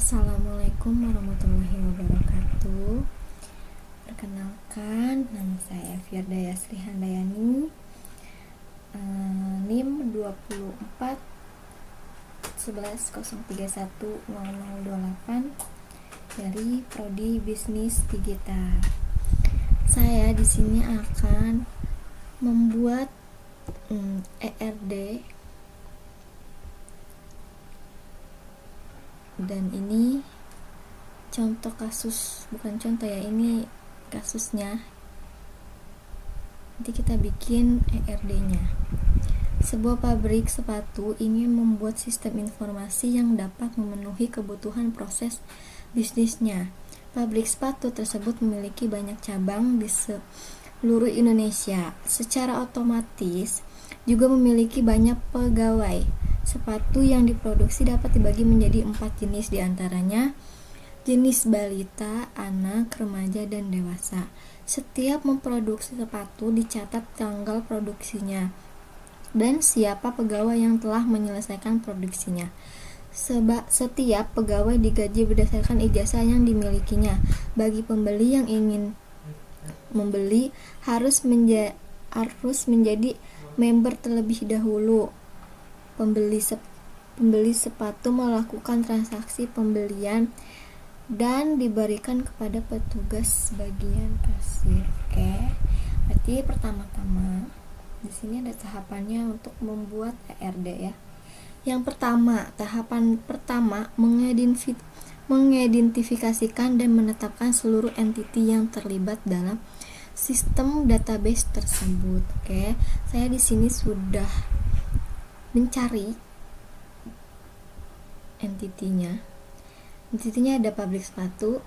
Assalamualaikum warahmatullahi wabarakatuh. Perkenalkan, nama saya Firdaya Sri Handayani, NIM 24 11 031 0028 dari Prodi Bisnis Digital. Saya di sini akan membuat ERD, dan ini contoh kasus, bukan contoh ya, ini kasusnya. Nanti kita bikin ERD-nya. Sebuah pabrik sepatu ingin membuat sistem informasi yang dapat memenuhi kebutuhan proses bisnisnya. Pabrik sepatu tersebut memiliki banyak cabang di seluruh Indonesia. Secara otomatis juga memiliki banyak pegawai. Sepatu yang diproduksi dapat dibagi menjadi 4 jenis, diantaranya jenis balita, anak, remaja, dan dewasa. Setiap memproduksi sepatu dicatat tanggal produksinya dan siapa pegawai yang telah menyelesaikan produksinya. Setiap pegawai digaji berdasarkan ijazah yang dimilikinya. Bagi pembeli yang ingin membeli harus menjadi member terlebih dahulu. Pembeli sepatu melakukan transaksi pembelian dan diberikan kepada petugas bagian kasir. Oke. Berarti pertama-tama di sini ada tahapannya untuk membuat ERD ya. Yang pertama, tahapan pertama mengidentifikasikan dan menetapkan seluruh entiti yang terlibat dalam sistem database tersebut. Oke. Saya di sini sudah mencari entitinya. Entitinya ada pabrik sepatu,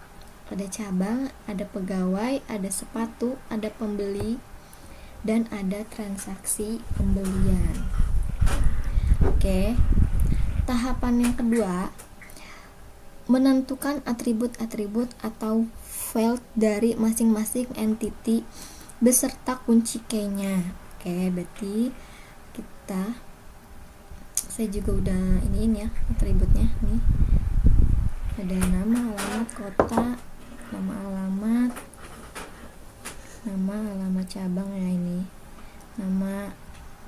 ada cabang, ada pegawai, ada sepatu, ada pembeli, dan ada transaksi pembelian. Oke. Tahapan yang kedua, menentukan atribut-atribut atau field dari masing-masing entiti beserta kunci key-nya. Oke, berarti saya juga udah iniin ya atributnya nih. Ada nama, alamat, kota, nama alamat cabang ya, ini nama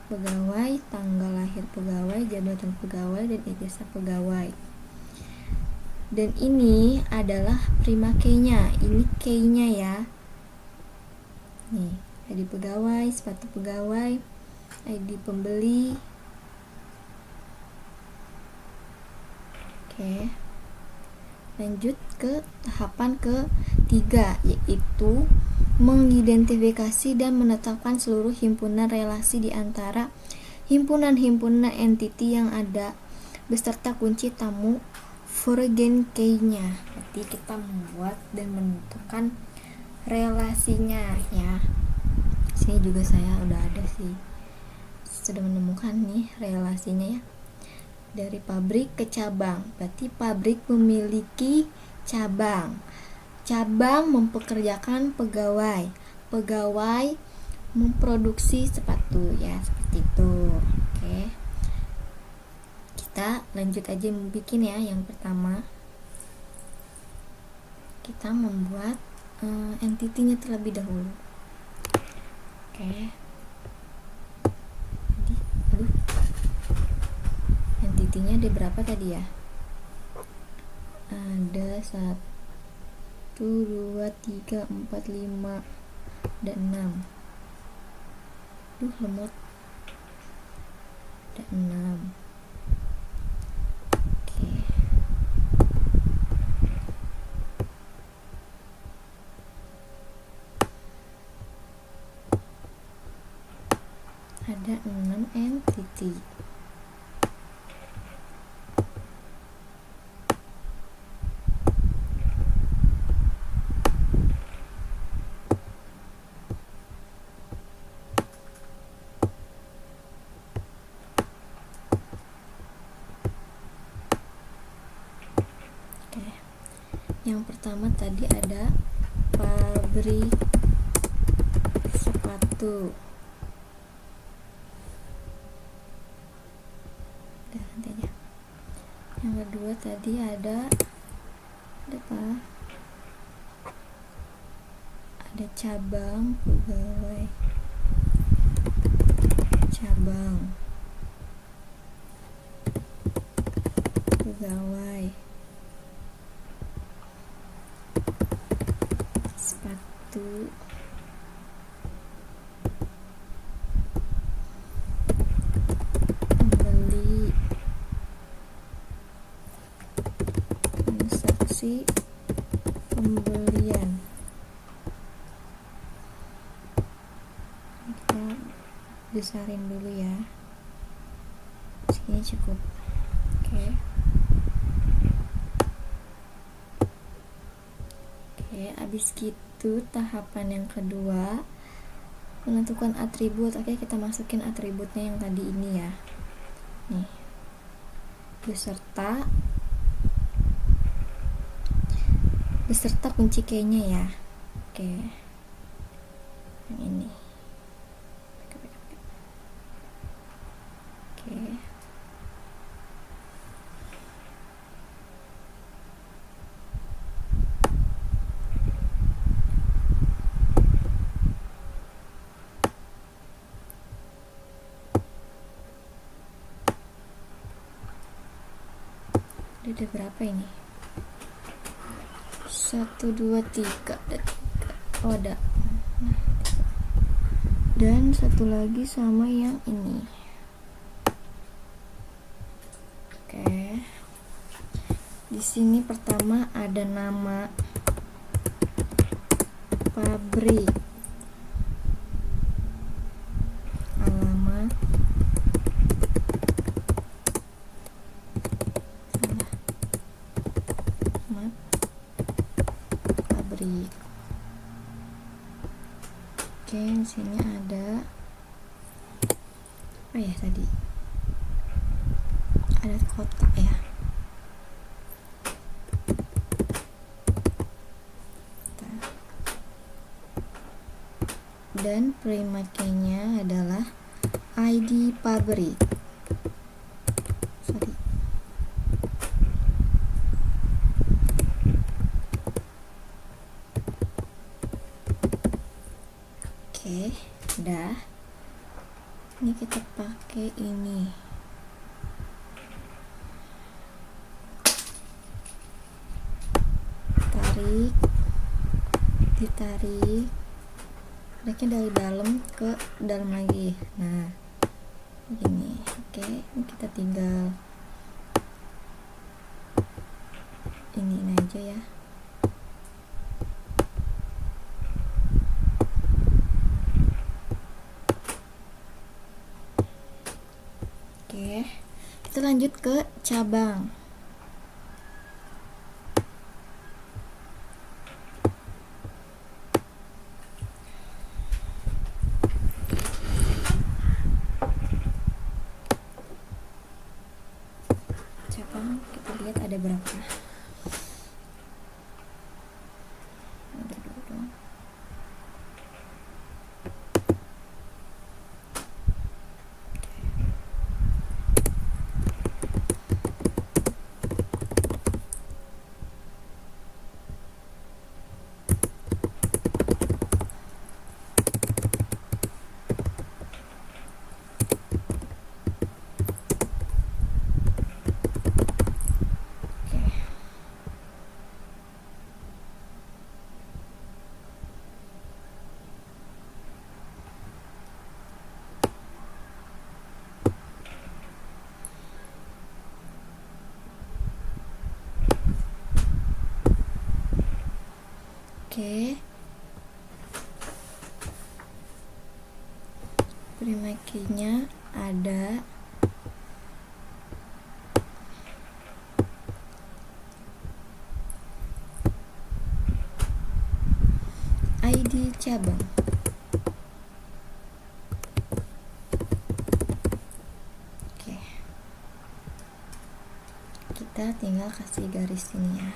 pegawai, tanggal lahir pegawai, jabatan pegawai, dan ijazah pegawai. Dan ini adalah prima key-nya, ini key-nya ya. Nih, ID pegawai, sepatu pegawai, ID pembeli. Oke. Lanjut ke tahapan ketiga, yaitu mengidentifikasi dan menetapkan seluruh himpunan relasi di antara himpunan-himpunan entiti yang ada beserta kunci tamu foreign key-nya. Berarti kita membuat dan menentukan relasinya ya. Sini juga saya udah ada sih, sudah menemukan nih relasinya ya. Dari pabrik ke cabang, berarti pabrik memiliki cabang, cabang mempekerjakan pegawai, pegawai memproduksi sepatu ya, seperti itu. Oke, kita lanjut aja bikin ya. Yang pertama kita membuat entitinya terlebih dahulu. Oke. Entitinya ada berapa tadi ya? Ada 1, 2, 3, 4, 5, dan 6. Lemot. Ada 6. Oke. Ada 6 entiti. Yang pertama tadi ada pabrik sepatu. Udah, nanti aja. Yang kedua tadi ada cabang, pegawai, cabang, pegawai, sepatu, pembeli, transaksi pembelian. Kita besarin dulu ya, segini cukup. Oke, habis gitu tahapan yang kedua, menentukan atribut. Oke, kita masukin atributnya yang tadi ini ya. Nih, beserta kunci key-nya ya. Oke, yang ini. Oke, ada berapa ini? 1, 2, 3. Oh, ada. Dan satu lagi sama yang ini. Oke. Di sini pertama ada nama pabrik, alamat, pabrik. Oke, di sini ada apa ya tadi? Ada kotak ya. Dan prima key-nya adalah ID pabrik. Oke, udah. Ini kita pakai ini. Ditarik. Tariknya dari dalam ke dalam lagi. Nah, begini. Oke, ini kita tinggal ini aja ya. Oke, kita lanjut ke cabang. Cabang kita lihat ada berapa. Ada dulu. Oke, prima key-nya ada ID cabang. Oke, kita tinggal kasih garis ini ya.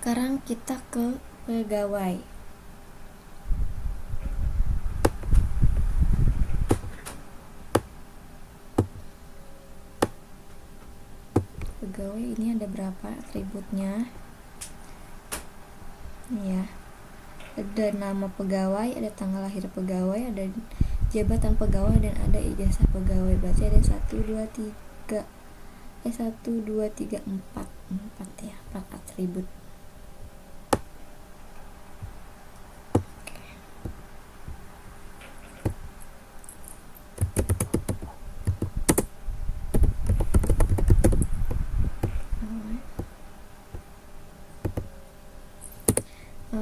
Sekarang kita ke pegawai. Pegawai ini ada berapa atributnya? Ini ya. Ada nama pegawai, ada tanggal lahir pegawai, ada jabatan pegawai, dan ada ijazah pegawai. Berarti ada 1 2 3 4 ya, 4 atribut.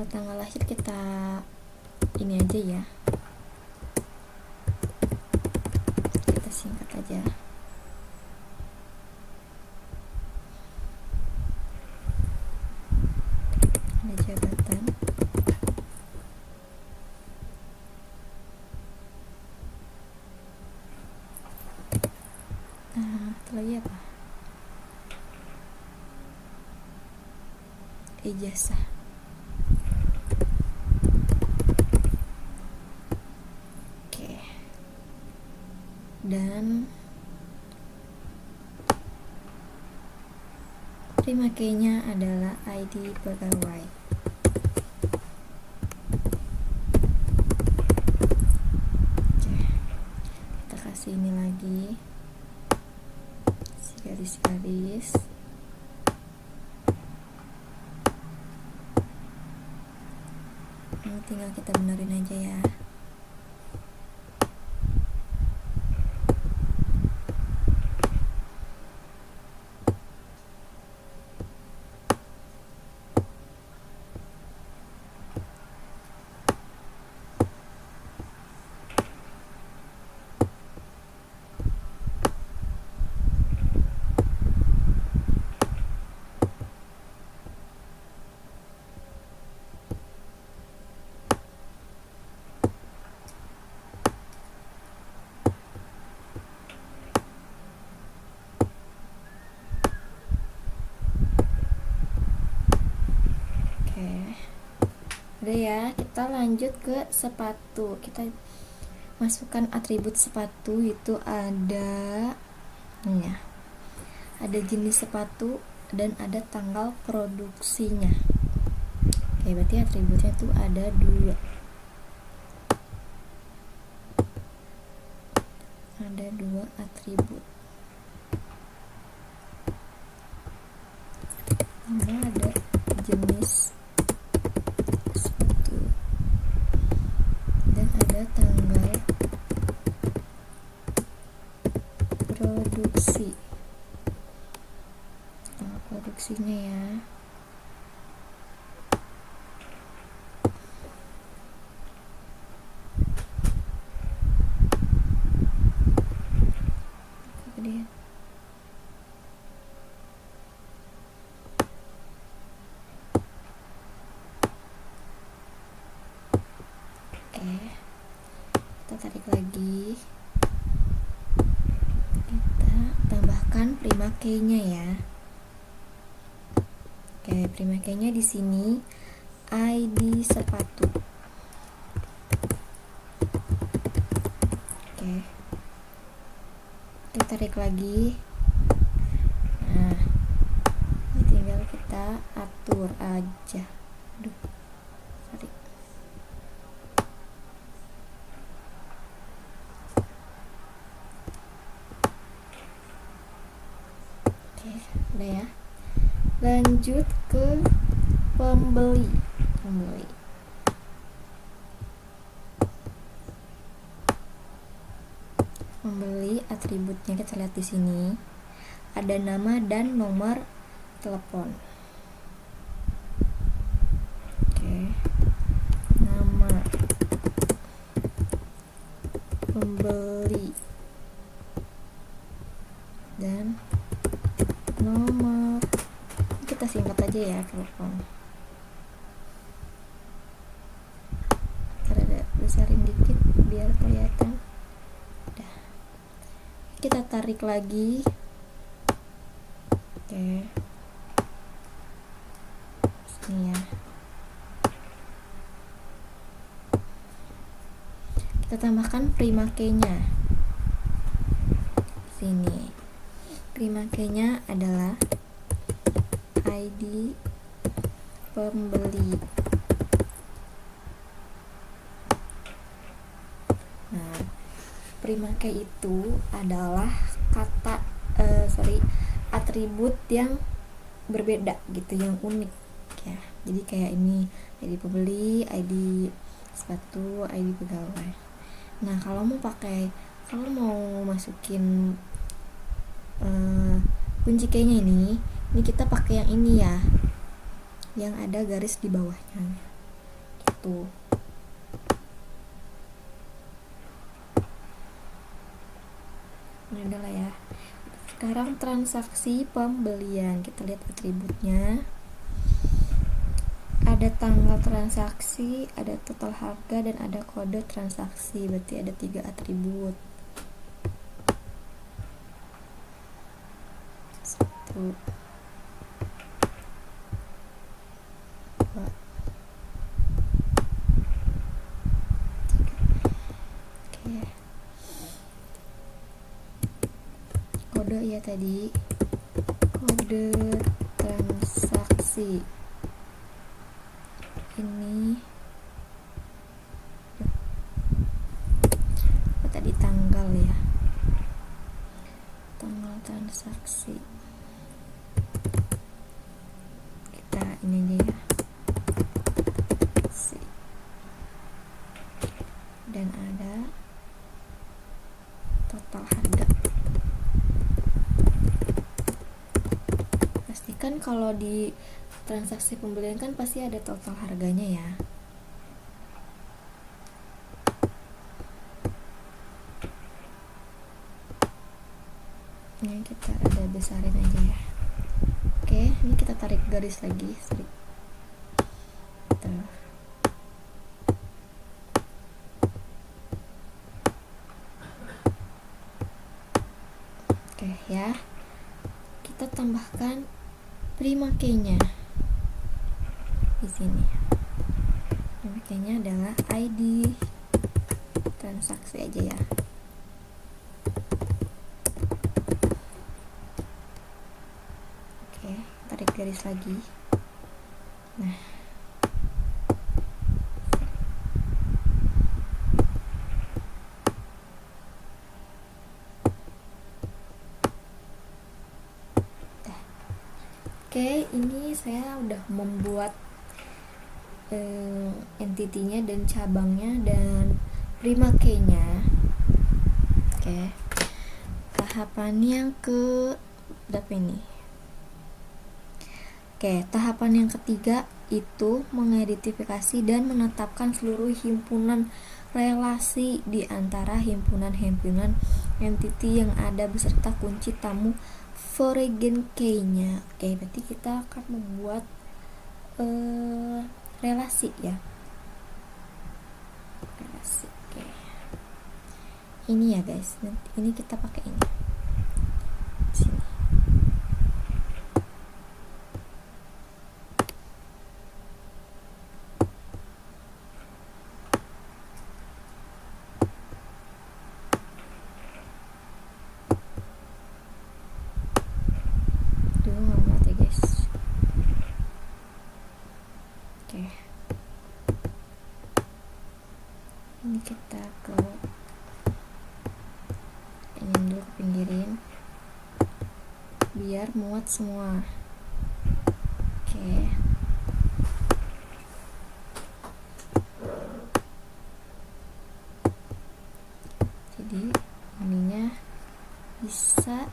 Tanggal lahir kita ini aja ya, kita singkat aja. Ada jabatan, itu lagi apa? Ijazah. Dan prima key-nya adalah ID pegawai. Oke, kita kasih ini lagi, garis-garis. Ini tinggal kita benerin aja ya. Udah ya, kita lanjut ke sepatu. Kita masukkan atribut sepatu, itu ada ini ya, ada jenis sepatu dan ada tanggal produksinya. Oke, berarti atributnya tuh ada 2. Ada 2 atribut. Ini ada jenis sepatu dan ada tanggal produksi. Tanggal produksinya ya. Kemudian kita tarik lagi, kita tambahkan prima key-nya ya. Oke, prima key-nya di sini ID sepatu. Oke, kita tarik lagi. Nah, ini tinggal kita atur aja. Aduh, tarik. Oke, udah ya. Lanjut ke pembeli. Pembeli atributnya kita lihat di sini. Ada nama dan nomor telepon. Oke. Nama pembeli dan nomor, kita singkat aja ya, telepon. Ada besarin dikit biar kelihatan. Udah. Kita tarik lagi. Oke. Sini ya. Kita tambahkan prima key-nya. Sini. Prima key-nya adalah ID pembeli. Nah, prima key itu adalah atribut yang berbeda gitu, yang unik ya. Jadi kayak ini ID pembeli, ID sepatu, ID pegawai. Nah, kalau mau masukin kunci key-nya ini kita pakai yang ini ya, yang ada garis di bawahnya gitu. Ini adalah ya. Sekarang transaksi pembelian, kita lihat atributnya. Ada tanggal transaksi, ada total harga, dan ada kode transaksi. Berarti ada 3 atribut. 1, 2, 3. Oke. Kode ya tadi. Kode transaksi. Ini tadi tanggal ya, tanggal transaksi kita ini aja ya, dan ada total harga. Pastikan kalau di transaksi pembelian kan pasti ada total harganya ya. Ini kita ada besarin aja ya. Oke, ini kita tarik garis lagi, Tuh. Oke ya. Kita tambahkan prima key-nya. Di sini makanya adalah ID transaksi aja ya. Oke, tarik garis lagi. Nah, oke, ini saya udah membuat entity-nya dan cabangnya dan prima key-nya. Oke. Tahapan yang ke berapa ini? Oke, tahapan yang ketiga itu mengidentifikasi dan menetapkan seluruh himpunan relasi di antara himpunan-himpunan entity yang ada beserta kunci tamu foreign key-nya. Oke, berarti kita akan membuat relasi ya. Relasi. Oke. Ini ya guys. Nanti ini kita pakai ini. Sini. Ini kita ke ini dulu, ke pinggirin biar muat semua. Oke. Jadi ininya bisa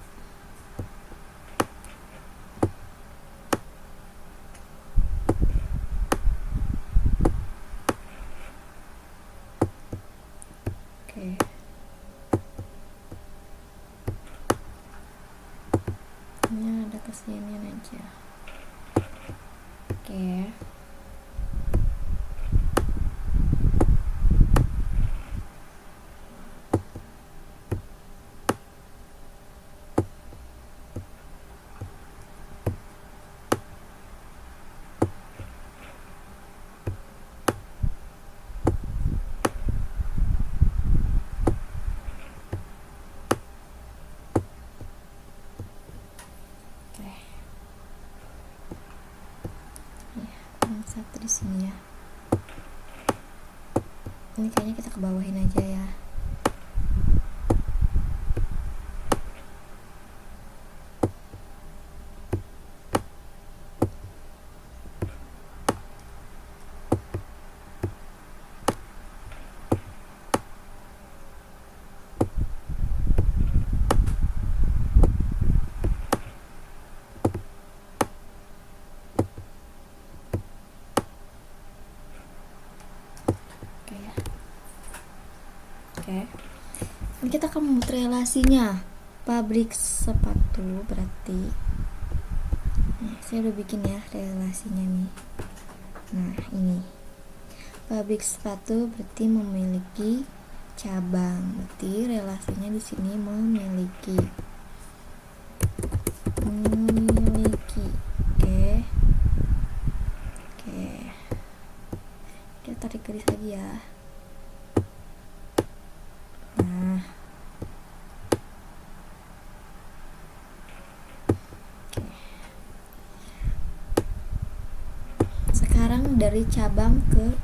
ini ada kesinian aja. Oke. satu di sini ya. Ini kayaknya kita ke bawahin aja ya. Oke. Ini kita akan membuat relasinya. Pabrik sepatu berarti saya udah bikin ya relasinya nih. Nah, ini. Pabrik sepatu berarti memiliki cabang. Berarti relasinya di sini memiliki. Oke. Kita tarik garis lagi ya. Nah, sekarang dari cabang ke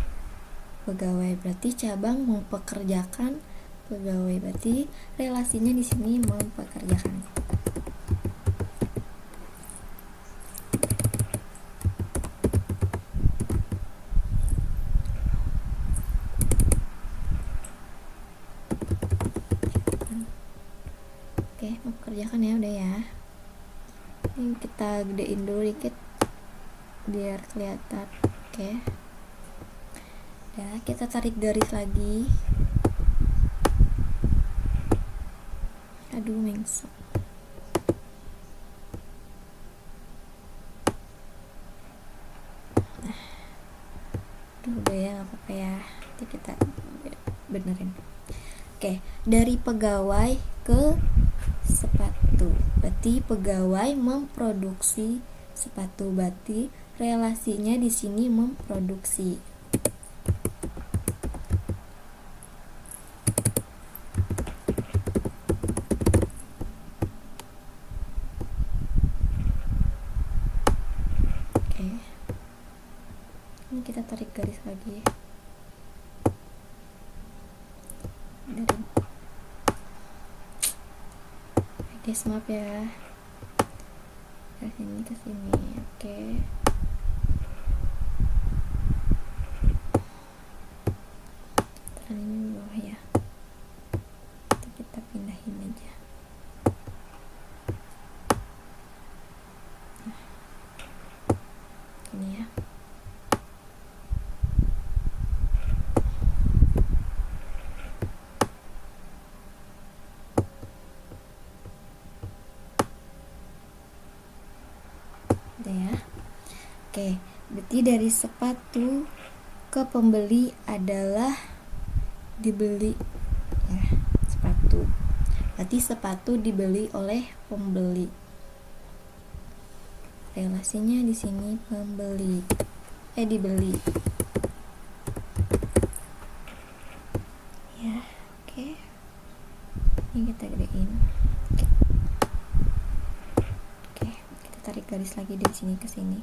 pegawai, berarti cabang mempekerjakan pegawai, berarti relasinya di sini mempekerjakan. Oke, mempekerjakan ya, udah ya. Ini kita gedein dulu dikit biar kelihatan. Oke. Ya, kita tarik garis lagi. Aduh, mengsek. Udah ya, nggak apa-apa ya. Nanti kita benerin. Oke, dari pegawai ke sepatu. Berarti pegawai memproduksi sepatu. Berarti relasinya di sini memproduksi. Oke. Ini kita tarik garis lagi. Guys, maaf ya. Dari sini ke sini. Oke. Tahan ini bawah ya. Kita pindahin aja. Nah, ini ya. Ya. Oke, berarti dari sepatu ke pembeli adalah dibeli ya, sepatu. Berarti sepatu dibeli oleh pembeli. Relasinya di sini pembeli. Dibeli. Ya, oke. Ini kita gedein. Tarik garis lagi dari sini ke sini.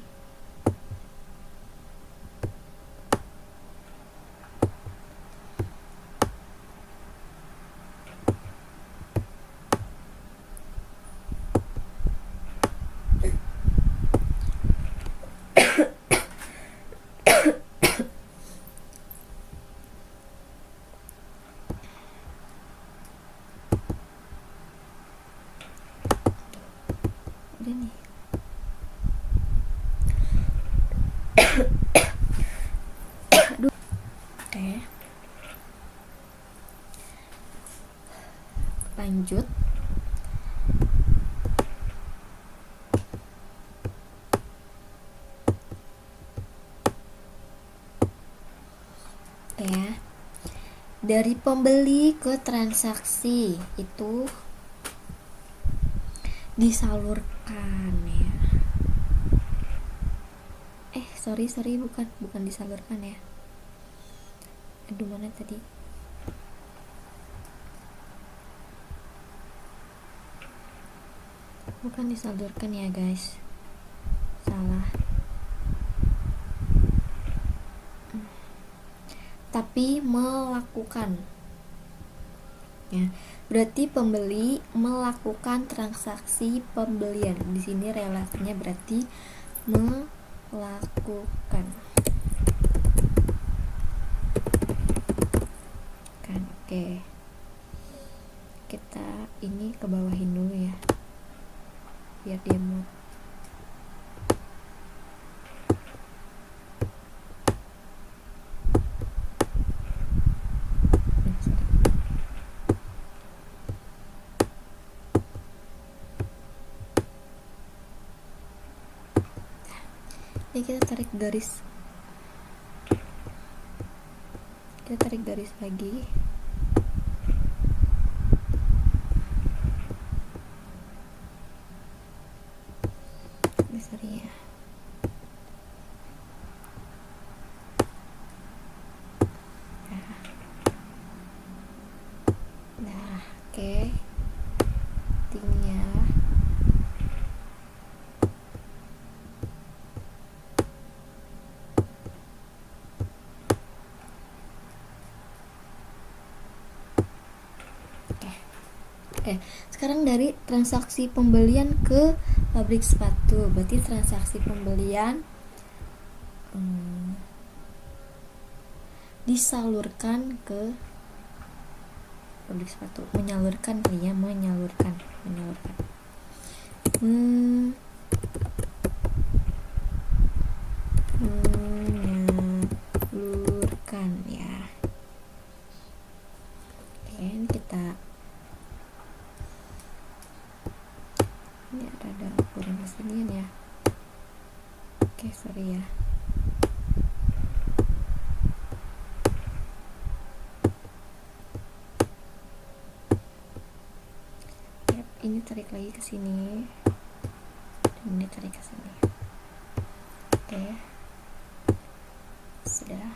Udah nih. Oke. Lanjut. Ya. Dari pembeli ke transaksi itu disalurkan ya. Sorry bukan disalurkan ya. Aduh, mana tadi? Bukan disalurkan ya guys, salah. tapi melakukan. Ya, berarti pembeli melakukan transaksi pembelian. Di sini relasinya berarti melakukan. Kan, oke. Kita ini ke bawahin dulu ya, biar dia mood. Ini kita tarik garis lagi. Sorry ya. Nah, oke. Tingnya sekarang dari transaksi pembelian ke pabrik sepatu, berarti transaksi pembelian disalurkan ke pabrik sepatu, menyalurkan. Menyalurkan ya. Oke, ini kita ini ada kurang kesinian ya. Oke, sorry ya. Ini tarik lagi ke sini dan ini tarik ke sini. Oke, sudah.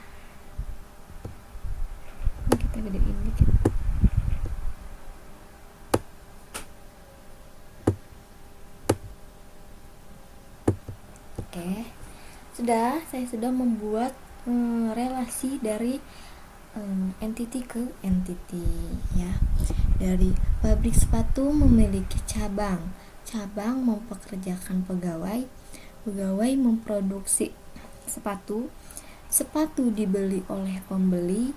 Ini kita gedein dikit. Oke, saya sudah membuat relasi dari entity ke entity ya. Dari pabrik sepatu memiliki cabang mempekerjakan pegawai memproduksi sepatu dibeli oleh pembeli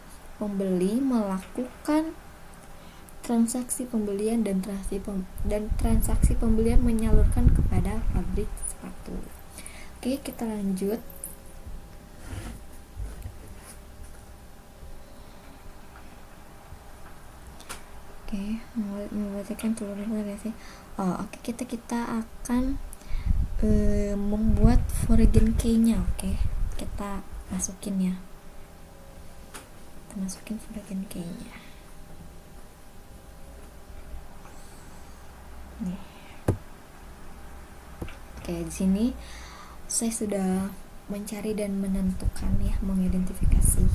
melakukan transaksi pembelian dan transaksi pembelian menyalurkan kepada pabrik sepatu. Oke, kita lanjut. Oke, membacakan tulisan ya sih. Oke, kita akan membuat foreign key-nya. Oke, kita masukin ya. Kita masukin foreign key-nya. Nih. Oke, di sini saya sudah mencari dan menentukan ya, mengidentifikasi.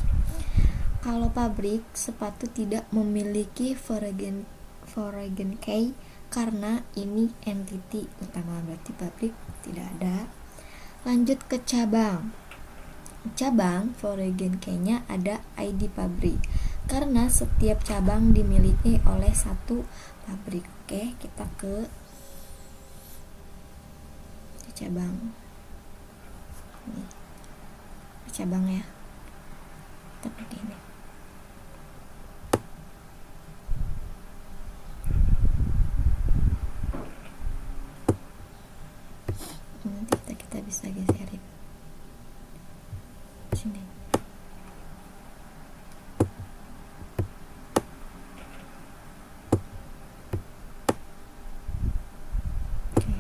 Kalau pabrik sepatu tidak memiliki foreign key karena ini entity utama, berarti pabrik tidak ada. Lanjut ke cabang foreign key-nya ada ID pabrik karena setiap cabang dimiliki oleh satu pabrik. Oke, kita ke cabang ini, cabang ya, kita pakai ini. Nanti kita bisa geserin sini. Oke.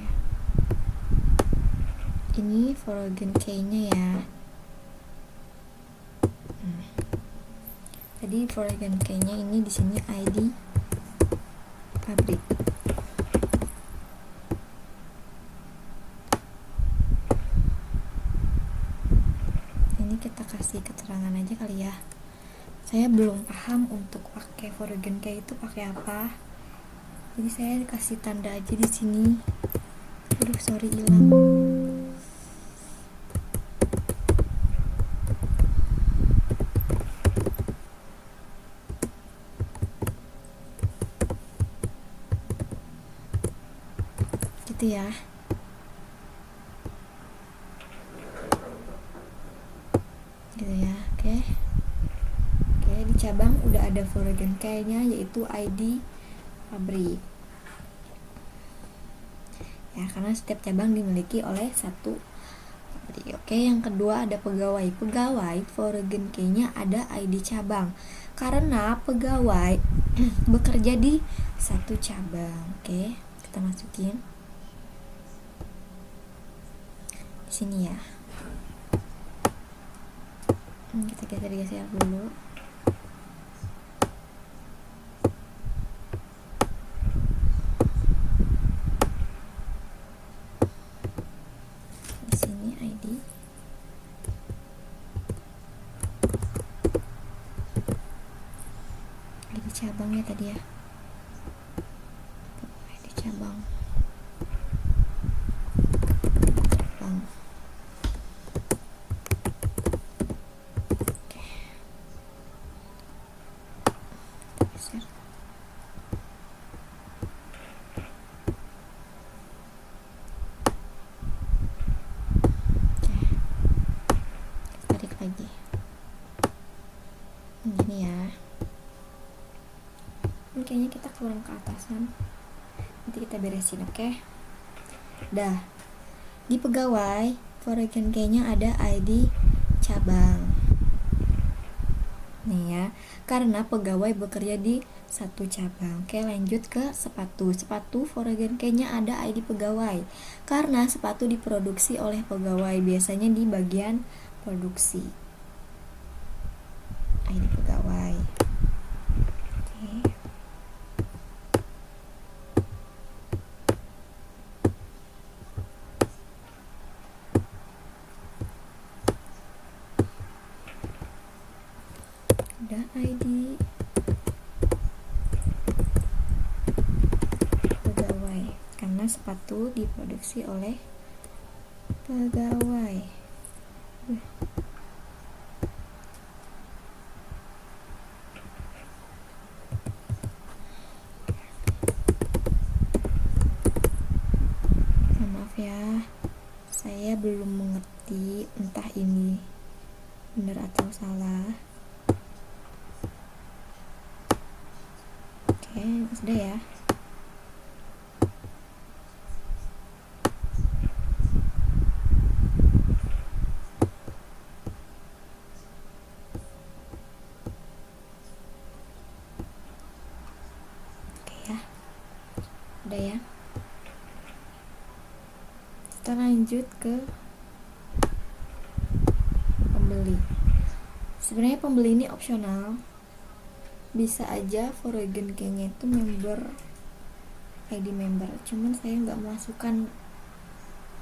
Ini foreign key-nya ya. Jadi foreign key-nya ini di sini ID pabrik. Ini kita kasih keterangan aja kali ya. Saya belum paham untuk pakai foreign key itu pakai apa. Jadi saya kasih tanda aja di sini. Aduh, sorry, hilang. gitu ya. Gitu ya. Oke, di cabang udah ada foreign key-nya, yaitu ID pabrik ya, karena setiap cabang dimiliki oleh satu pabrik. Oke, yang kedua ada pegawai. Pegawai foreign key-nya ada ID cabang karena pegawai bekerja di satu cabang. Oke, kita masukin di sini ya. Kita geser dulu. Di sini ID. ID cabangnya tadi ya. ID cabang. Lagi gini ya. Ini kayaknya kita kurang ke atasan, nanti kita beresin. Oke, dah. Di pegawai foreign key-nya ada ID cabang nih ya, karena pegawai bekerja di satu cabang. Oke, lanjut ke sepatu. Sepatu foreign key-nya ada ID pegawai karena sepatu diproduksi oleh pegawai, biasanya di bagian produksi. ID pegawai. Oke. Udah ID pegawai karena sepatu diproduksi oleh pegawai. Maaf ya, saya belum mengerti entah ini benar atau salah. Oke, sudah ya. Oke ya. Udah ya. Kita lanjut ke pembeli. Sebenarnya pembeli ini opsional. Bisa aja foreign key-nya itu member, ID member, cuman saya nggak memasukkan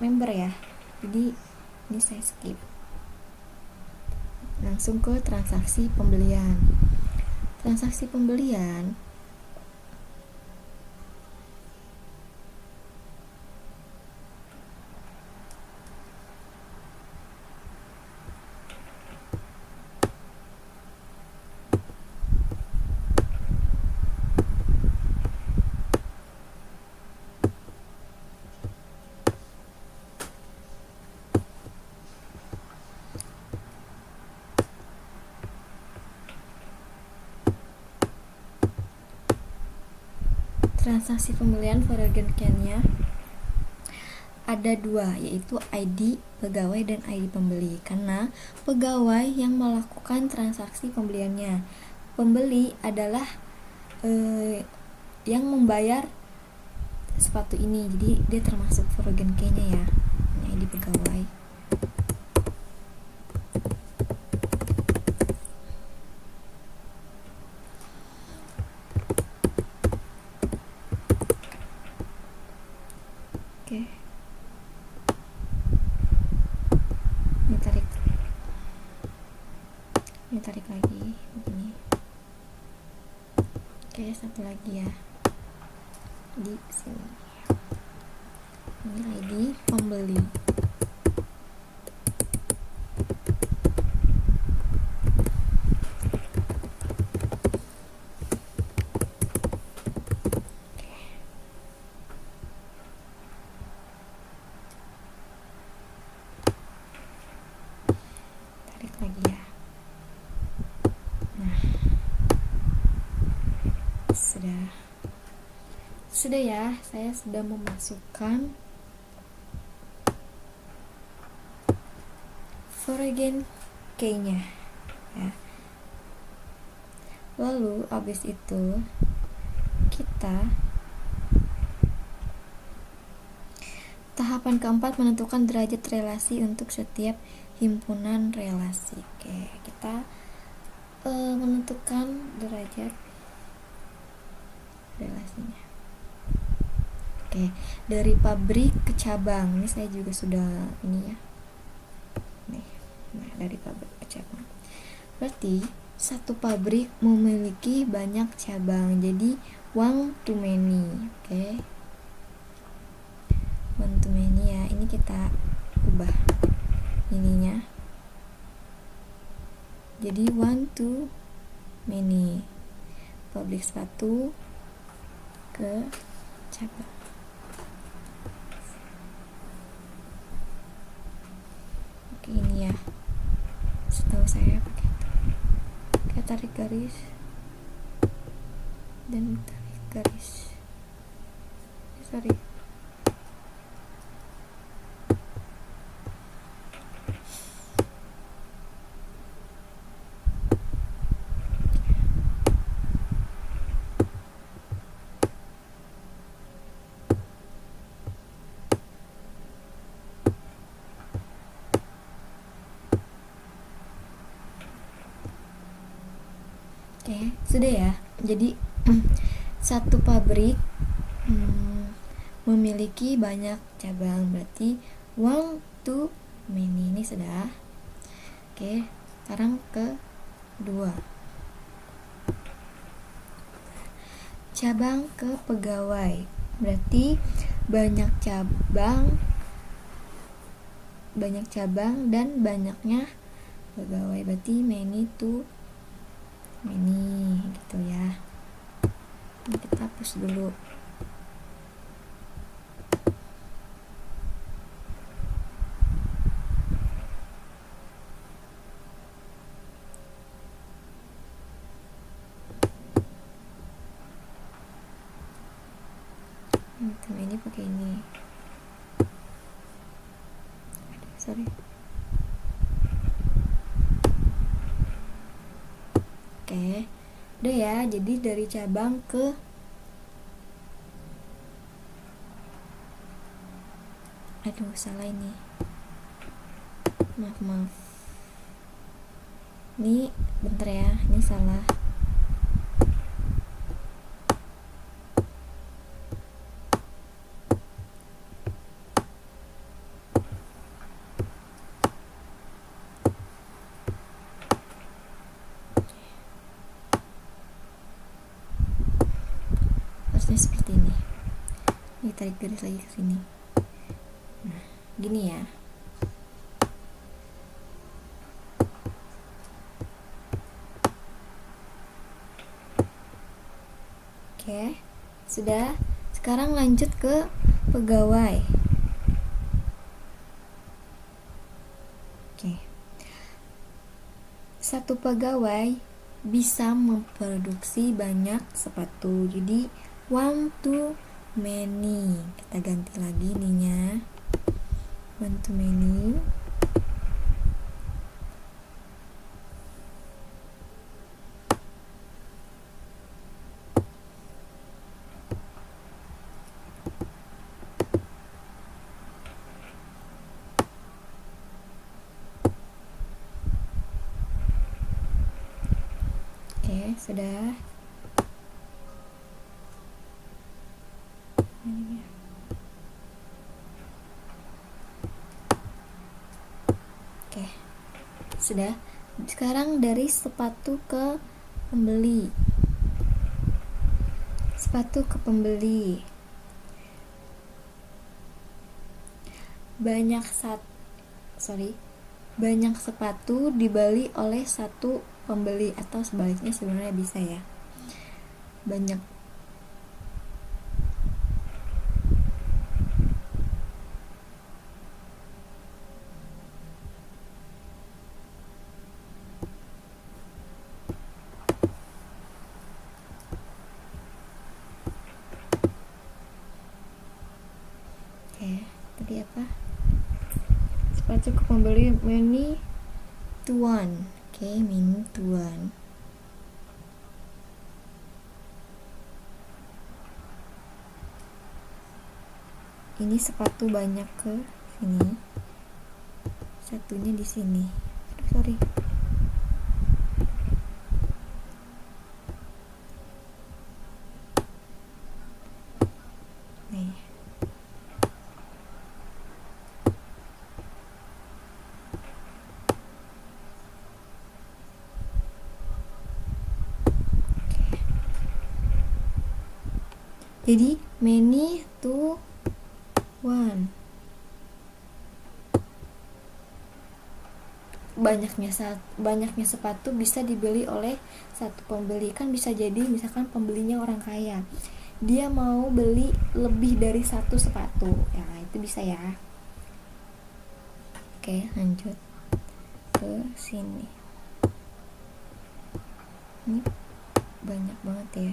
member ya, jadi ini saya skip. Langsung ke transaksi pembelian. Transaksi pembelian transaksi pembelian foreign key-nya ada dua, yaitu ID pegawai dan ID pembeli. Karena pegawai yang melakukan transaksi pembeliannya, pembeli adalah yang membayar sepatu ini, jadi dia termasuk foreign key-nya ya. Ini ID pegawai. Oke. Ini tarik lagi begini. Oke, satu lagi ya. Di sini. Ini ID pembeli. Sudah ya, saya sudah memasukkan foreign key-nya ya. Lalu habis itu kita tahapan keempat menentukan derajat relasi untuk setiap himpunan relasi. Oke, kita menentukan derajat relasinya. Oke, dari pabrik ke cabang. Ini saya juga sudah ini ya. Nih, nah dari pabrik ke cabang. Berarti satu pabrik memiliki banyak cabang. Jadi one to many. Oke. One to many ya. Ini kita ubah ininya. Jadi one to many. Pabrik sepatu ke cabang. Oke, ini ya. Setahu saya begitu. Kita tarik garis dan tarik garis. Sorry. Oke, sudah ya. Jadi satu pabrik memiliki banyak cabang, berarti one to many. Ini sudah. Oke, sekarang ke dua. Cabang ke pegawai, berarti banyak cabang dan banyaknya pegawai, berarti many to many gitu ya. Ini kita hapus dulu. Ini pakai ini. Sorry. Oke, udah ya. Jadi dari cabang ke salah ini. Maaf. Ini bentar ya, ini salah. Seperti ini. Ini tarik garis lagi ke sini. Nah, gini ya. Oke, sudah. Sekarang lanjut ke pegawai. Oke. Satu pegawai bisa memproduksi banyak sepatu. Jadi one to many. Kita ganti lagi ininya. One to many. Oke, sudah. Oke, sudah. Sekarang dari sepatu ke pembeli. Sepatu ke pembeli. Banyak sepatu dibeli oleh satu pembeli, atau sebaliknya sebenarnya bisa ya. Banyak apa? Sepatu ke pembeli many to one. Oke, many to one. Ini sepatu banyak ke sini. Satunya di sini. Aduh, sorry. Nih. Jadi many to one. Banyaknya sepatu bisa dibeli oleh satu pembeli. Kan bisa jadi misalkan pembelinya orang kaya, dia mau beli lebih dari satu sepatu, ya itu bisa ya. Oke, lanjut ke sini. Ini banyak banget ya,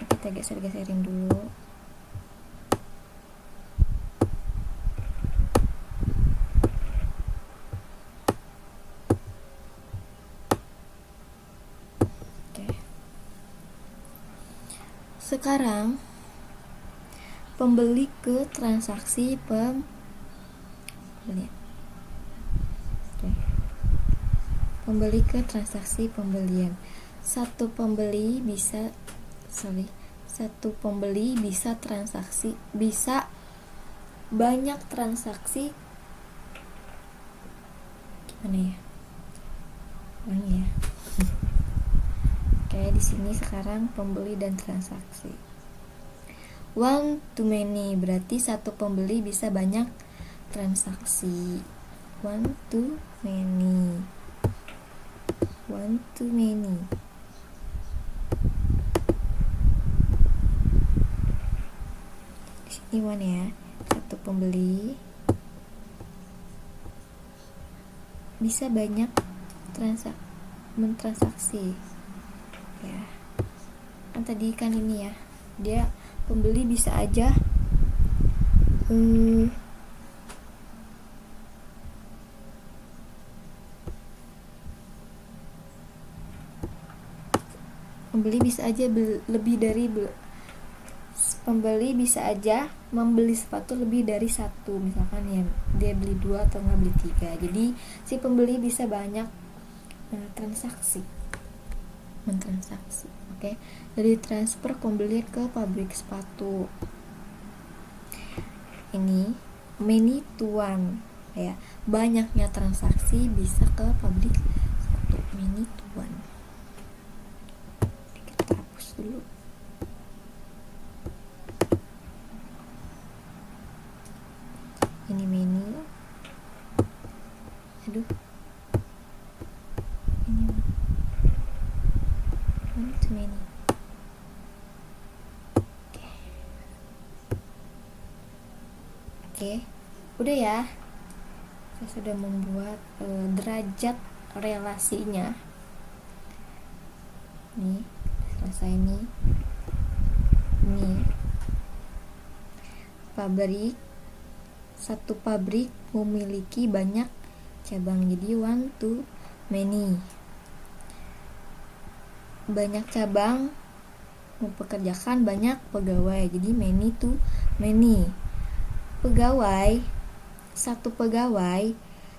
kita geser-geserin dulu. Sekarang pembeli ke transaksi pembelian. Pembeli ke transaksi pembelian. Satu pembeli bisa transaksi, bisa banyak transaksi. Gimana ya? Ulangi ya. Oke, di sini sekarang pembeli dan transaksi. One to many berarti satu pembeli bisa banyak transaksi. One to many. One to many. Di sini one ya, satu pembeli bisa banyak mentransaksi. Ya, kan tadi kan ini ya, dia pembeli bisa aja pembeli bisa aja membeli sepatu lebih dari satu, misalkan ya dia beli 2 atau nggak beli 3. Jadi si pembeli bisa banyak mentransaksi. Oke. Dari transfer pembelian ke pabrik sepatu. Ini many to one ya. Banyaknya transaksi bisa ke pabrik sepatu. Many to one. Kita hapus dulu. Ini many. Aduh. Too many. Oke, udah ya. Saya sudah membuat derajat relasinya. Nih, selesai nih. Nih, satu pabrik memiliki banyak cabang, jadi one to many. Banyak cabang mempekerjakan banyak pegawai, jadi many to many. Satu pegawai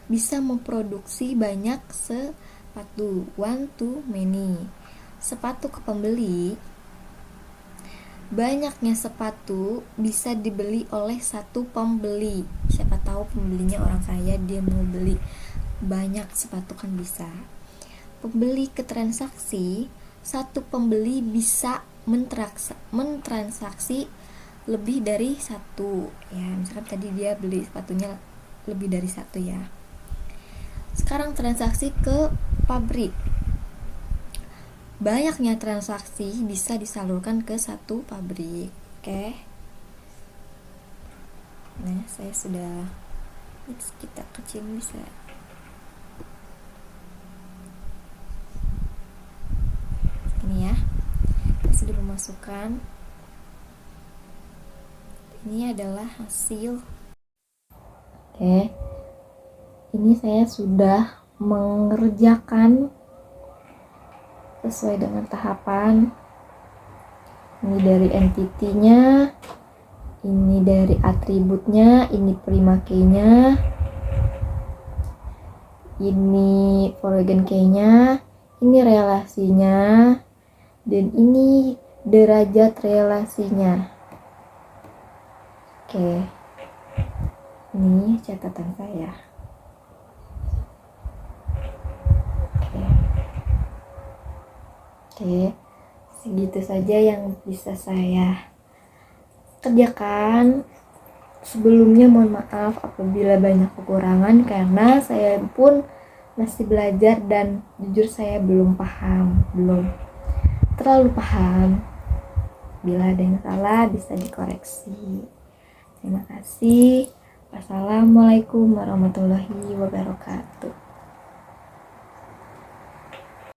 bisa memproduksi banyak sepatu, one to many. Sepatu ke pembeli, banyaknya sepatu bisa dibeli oleh satu pembeli. Siapa tahu pembelinya orang kaya, dia mau beli banyak sepatu kan bisa. Pembeli ke transaksi, satu pembeli bisa mentransaksi lebih dari satu ya, misalkan tadi dia beli sepatunya lebih dari satu ya. Sekarang transaksi ke pabrik, banyaknya transaksi bisa disalurkan ke satu pabrik. Oke. Nah, saya sudah kita kecil bisa. Ini ya, saya sudah memasukkan. Ini adalah hasil Oke, ini saya sudah mengerjakan sesuai dengan tahapan. Ini dari entity-nya, ini dari atributnya, ini prima key-nya, ini foreign key-nya, ini relasinya, dan ini derajat relasinya. Oke, ini catatan saya. Oke, segitu saja yang bisa saya kerjakan. Sebelumnya mohon maaf apabila banyak kekurangan karena saya pun masih belajar dan jujur saya belum terlalu paham. Bila ada yang salah bisa dikoreksi. Terima kasih. Wassalamualaikum warahmatullahi wabarakatuh.